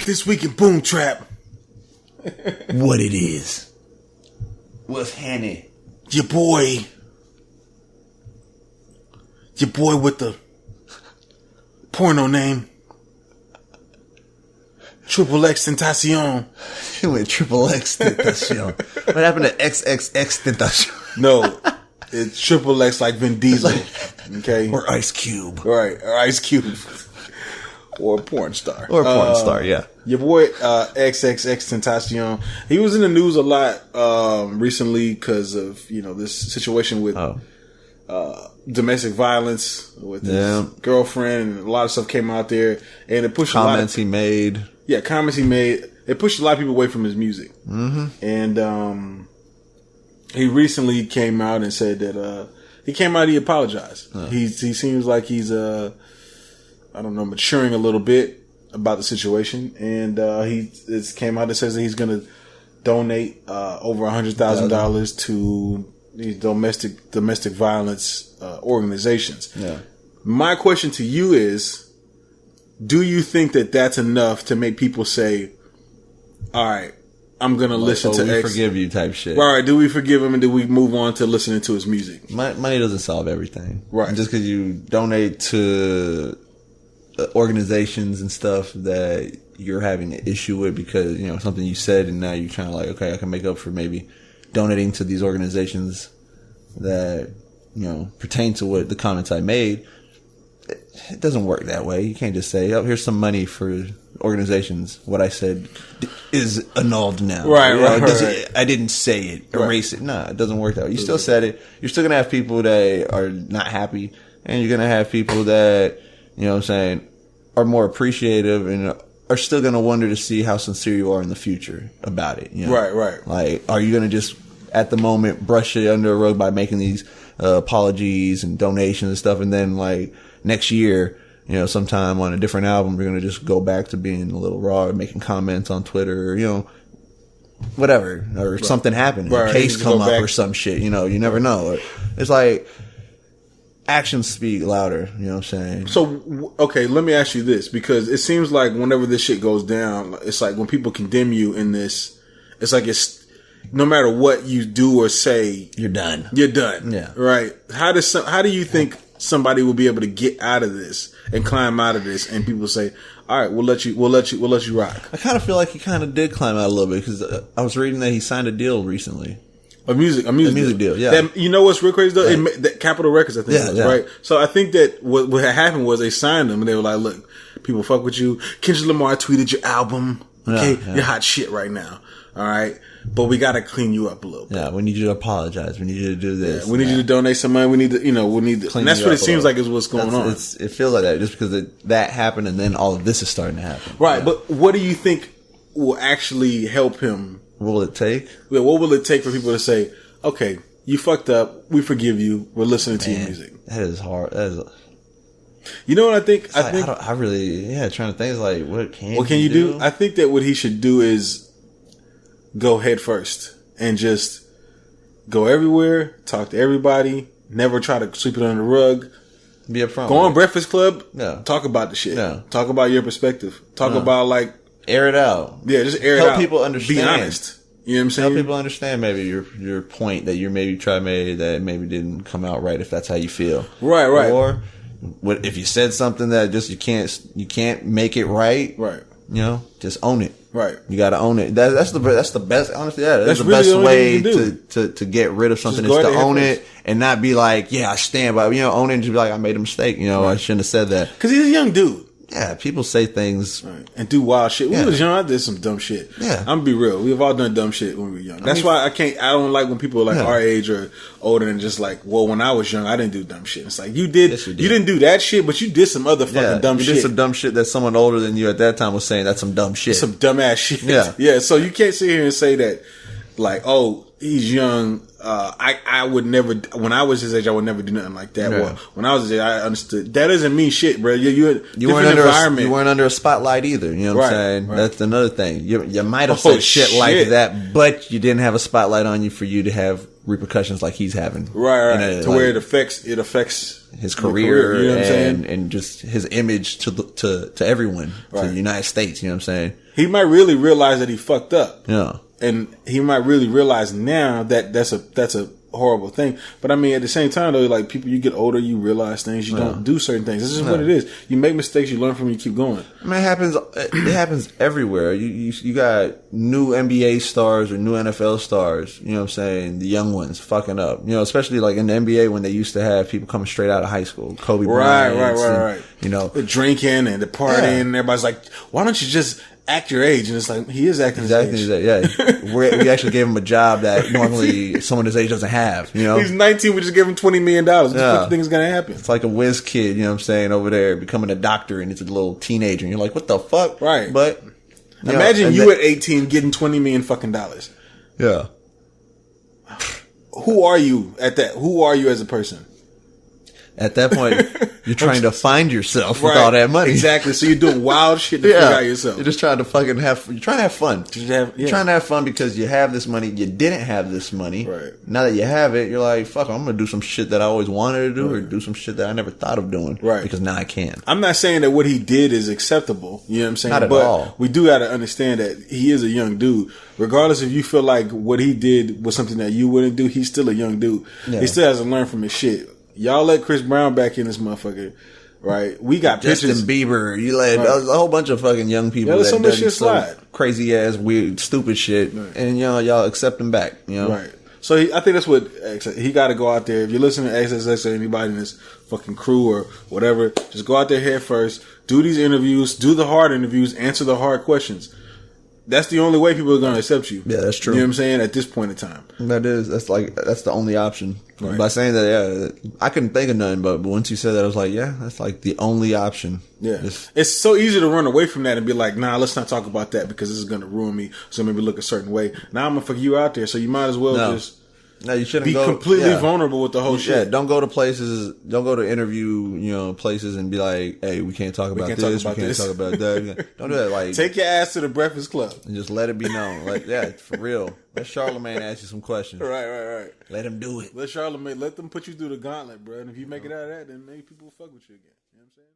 This week in Boom Trap. What it is. What's Hanny? Your boy with the porno name. Xxxtentacion. He went Xxxtentacion. What happened to Xxxtentacion? No, it's XXX like Vin Diesel. Okay. Or Ice Cube. Right, or Ice Cube. Or a porn star. Or a porn star, yeah. Your boy, Xxxtentacion, he was in the news a lot, recently because of, this situation with, domestic violence with his girlfriend, and a lot of stuff came out there, and it pushed comments he made. Yeah, comments he made. It pushed a lot of people away from his music. Mm-hmm. And, he recently came out and said that, he apologized. He seems like he's, maturing a little bit about the situation, and he came out and says that he's going to donate over $100,000 to these domestic violence organizations. Yeah. My question to you is, do you think that that's enough to make people say, all right, I'm going to listen to X. forgive you type shit. All right, do we forgive him and do we move on to listening to his music? Money doesn't solve everything. Right. And just because you donate to organizations and stuff that you're having an issue with because, something you said, and now you're trying to okay, I can make up for maybe donating to these organizations that, pertain to what the comments I made. It doesn't work that way. You can't just say, oh, here's some money for organizations. What I said is annulled now. Right. I didn't say it. Erase it. No, it doesn't work that way. You still said it. You're still going to have people that are not happy, and you're going to have people that, are more appreciative and are still going to wonder to see how sincere you are in the future about it. Right. Like, are you going to just, at the moment, brush it under a rug by making these apologies and donations and stuff, and then, next year, sometime on a different album, you're going to just go back to being a little raw, or making comments on Twitter, or, whatever, or something happened, a case come up or some shit, you never know. It's like, actions speak louder, you know what I'm saying? So, okay, let me ask you this, because it seems like whenever this shit goes down, it's like when people condemn you in this, it's like no matter what you do or say, you're done. Yeah. Right? How do you think somebody will be able to get out of this and climb out of this, and people say, all right, we'll let you rock? I kind of feel like he kind of did climb out a little bit, because I was reading that he signed a deal recently. A music deal. Yeah. That, you know what's real crazy though? Right. That Capitol Records, I think, right? So I think that what had happened was they signed them and they were like, look, people fuck with you. Kendrick Lamar tweeted your album. Okay. Yeah. You're hot shit right now. All right. But we got to clean you up a little bit. Yeah. We need you to apologize. We need you to do this. Yeah, we need you to donate some money. We need to, and that's what it seems like is what's going on. It feels like that just because that happened, and then all of this is starting to happen. Right. Yeah. But what do you think will actually help him? What will it take? Yeah, what will it take for people to say, okay, you fucked up. We forgive you. We're listening to your music. That is hard. You know what I think? Trying to think is like, what can you do? I think that what he should do is go head first and just go everywhere, talk to everybody, never try to sweep it under the rug. Be upfront. Go on Breakfast Club. Yeah. Talk about the shit. Yeah. Talk about your perspective. Talk about air it out. Yeah, just air it out. Help people understand. Be honest. You know what I'm saying? Help people understand maybe your point that you maybe made that maybe didn't come out right, if that's how you feel. Right. Or if you said something that just you can't make it right. Right. Just own it. Right. You got to own it. That's the best. Honestly, that's the really best way to get rid of something, is to own it and not be like, yeah, I stand by. Own it and just be like, I made a mistake. I shouldn't have said that. Because he's a young dude. Yeah, people say things and do wild shit. When we was young, I did some dumb shit. Yeah, I'm gonna be real. We've all done dumb shit when we were young. That's why I don't like when people are our age or older and just like, well, when I was young, I didn't do dumb shit. It's like you did. Yes, you didn't do that shit, but you did some other fucking dumb shit. You did some dumb shit that someone older than you at that time was saying that's some dumb shit. Some dumb ass shit. Yeah, yeah. So you can't sit here and say that, like, oh, he's young. I would never, when I was his age, I would never do nothing like that. Yeah. Well, when I was his age, I understood that doesn't mean shit, bro. You weren't under environment. You weren't under a spotlight either. You know what I'm saying? Right. That's another thing. You might have said shit like that, but you didn't have a spotlight on you for you to have repercussions like he's having. Right. Where it affects his career, you know what I'm saying? And just his image to everyone, to the United States. You know what I'm saying? He might really realize that he fucked up. Yeah. And he might really realize now that that's a horrible thing. But I mean, at the same time, though, like people, you get older, you realize things, you don't do certain things. This is what it is. You make mistakes, you learn from them, you keep going. I mean, it happens everywhere. You got new NBA stars or new NFL stars, you know what I'm saying? The young ones fucking up. You know, especially like in the NBA when they used to have people coming straight out of high school. Kobe Bryant. Right. You know. The drinking and the partying, and everybody's like, why don't you just act your age? And it's like, he is acting his age. Yeah. We actually gave him a job that normally someone his age doesn't have, you know? He's 19, we just give him $20 million. What the thing is going to happen? It's like a whiz kid, you know what I'm saying, over there becoming a doctor and it's a little teenager and you're like, what the fuck? Right. But imagine you at 18 getting $20 million fucking dollars. Yeah. Who are you at that? Who are you as a person? At that point, you're trying to find yourself with all that money. Exactly. So you're doing wild shit to figure out yourself. You're just trying to fucking you're trying to have fun. You're trying to have fun because you have this money. You didn't have this money. Right. Now that you have it, you're like, fuck, I'm going to do some shit that I always wanted to do or do some shit that I never thought of doing. Right. Because now I can. I'm not saying that what he did is acceptable. You know what I'm saying? Not at all. We do got to understand that he is a young dude. Regardless if you feel like what he did was something that you wouldn't do, he's still a young dude. Yeah. He still has to learn from his shit. Y'all let Chris Brown back in this motherfucker, right? We got Justin pictures. Bieber. You let a whole bunch of fucking young people that some done shit slide. Crazy ass, weird, stupid shit, and y'all accept them back. You know, right? So I think that's what he got to go out there. If you're listening to XXX or anybody in this fucking crew or whatever, just go out there head first. Do these interviews. Do the hard interviews. Answer the hard questions. That's the only way people are going to accept you. Yeah, that's true. You know what I'm saying? At this point in time. That's the only option. Right. By saying that, I couldn't think of nothing, but once you said that, I was like, yeah, that's like the only option. Yeah. It's so easy to run away from that and be like, nah, let's not talk about that because this is going to ruin me. So maybe look a certain way. Now I'm going to fuck you out there. So you might as well just you shouldn't be completely vulnerable with the whole shit. Yeah, don't go to interview, places and be like, hey, we can't talk about this, we can't talk about that. Don't do that. Like, take your ass to the Breakfast Club. And just let it be known. Like, for real. Let Charlamagne ask you some questions. Right. Let him do it. Let them put you through the gauntlet, bro. And if you make it out of that, then maybe people will fuck with you again. You know what I'm saying?